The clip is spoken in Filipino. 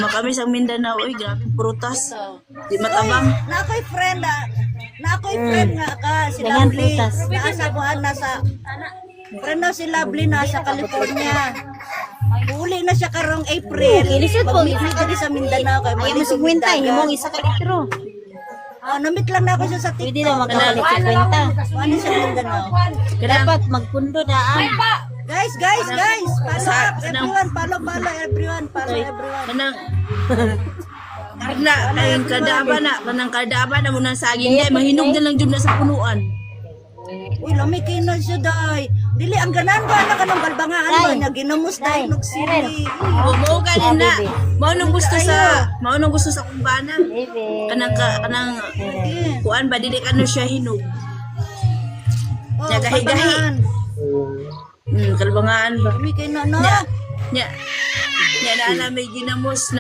kami sa Mindanao, uy, grabe prutas. Di matabang. Na ako'y friend nga ka, si Ganyan Lovely. prutas. Naasabuhan friend na si Lovely nasa California. Uli na siya karong April. Kilisod po. Pag-meet na sa Mindanao kay Ayaw mo sugwenta, himong isa ka litro. Namit lang na ako siya sa Pwede TikTok. na magkapalit sa kwenta. Ano sa Mindanao? Dapat magpundo daan. Guys. Follow up everyone. Follow everyone. Kanang kanang kadaba na mo ng saging day, mahinog na lang jud na sa punuan. Uy, lamikin na siya, day. Dili, ang ganan ba na kanong galbangaan ba niya? Ginamos tayo nugsili. Mao ka na. Mao nang gusto sa kumbana. Baby. Kanang kuan ba dili kano siya hinog. Oh, Nya gahi-gahi. Kalbangaan ba. Lamikin na, no? Nya na may ginamos na